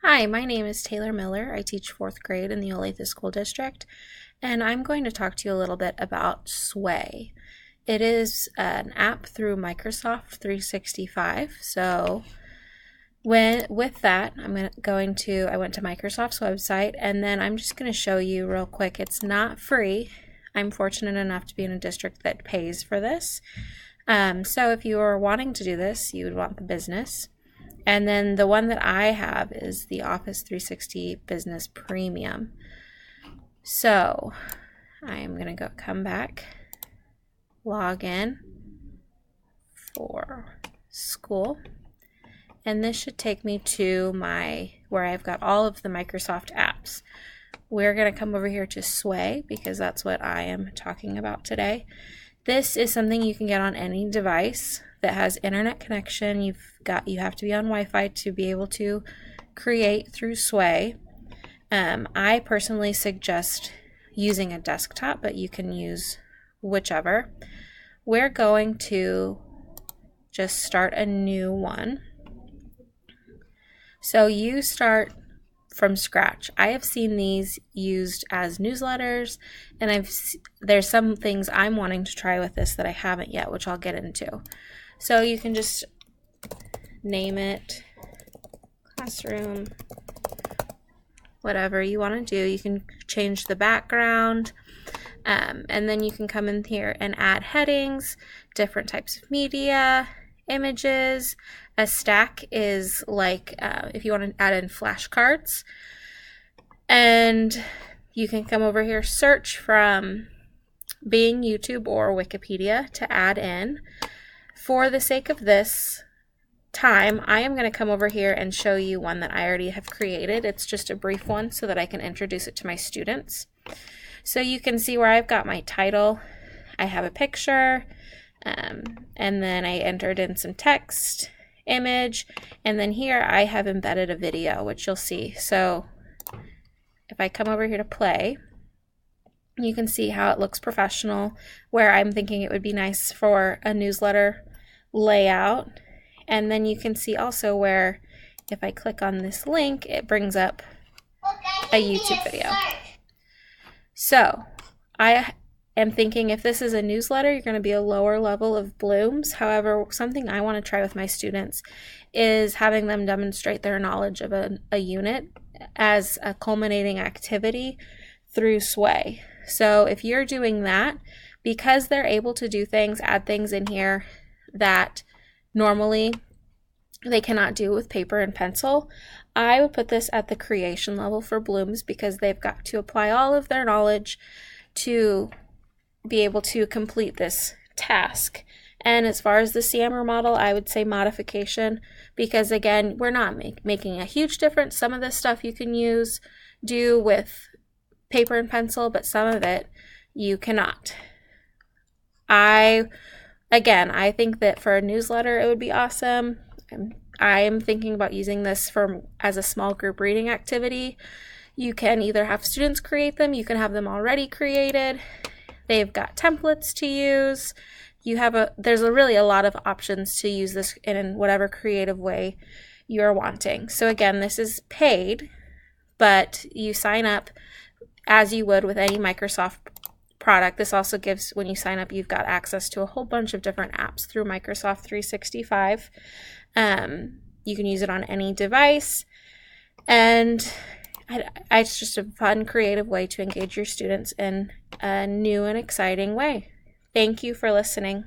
Hi, my name is Taylor Miller. I teach fourth grade in the Olathe School District, and I'm going to talk to you a little bit about Sway. It is an app through Microsoft 365. So with that, I went to Microsoft's website, and then I'm just going to show you real quick. It's not free. I'm fortunate enough to be in a district that pays for this. So if you are wanting to do this, you would want the business. And then the one that I have is the Office 360 Business Premium. So I am going to come back, log in for school, and this should take me to where I've got all of the Microsoft apps. We're going to come over here to Sway because that's what I am talking about today. This is something you can get on any device that has internet connection. You have to be on Wi-Fi to be able to create through Sway. I personally suggest using a desktop, but you can use whichever. We're going to just start a new one. So you start from scratch. I have seen these used as newsletters, and there's some things I'm wanting to try with this that I haven't yet, which I'll get into. So you can just name it classroom, whatever you want to do. You can change the background, and then you can come in here and add headings, different types of media, images. A stack is like if you want to add in flashcards. And you can come over here, search from Bing, YouTube, or Wikipedia to add in. For the sake of this time, I am going to come over here and show you one that I already have created. It's just a brief one so that I can introduce it to my students. So you can see where I've got my title. I have a picture, and then I entered in some text, image, and then here I have embedded a video, which you'll see. So if I come over here to play, you can see how it looks professional, where I'm thinking it would be nice for a newsletter layout. And then you can see also where if I click on this link, it brings up a YouTube video. So I am thinking if this is a newsletter, you're going to be a lower level of blooms. However, something I want to try with my students is having them demonstrate their knowledge of a unit as a culminating activity through Sway. So if you're doing that, because they're able to do things, add things in here that normally they cannot do with paper and pencil, I would put this at the creation level for blooms because they've got to apply all of their knowledge to be able to complete this task. And as far as the CMR model, I would say modification, because again, we're not making a huge difference. Some of this stuff you can do with paper and pencil, but some of it you cannot. I think that for a newsletter, it would be awesome. I am thinking about using this as a small group reading activity. You can either have students create them, you can have them already created. They've got templates to use. There's really a lot of options to use this in whatever creative way you're wanting. So again, this is paid, but you sign up as you would with any Microsoft product. This also gives, when you sign up, you've got access to a whole bunch of different apps through Microsoft 365. You can use it on any device, and it's just a fun, creative way to engage your students in a new and exciting way. Thank you for listening.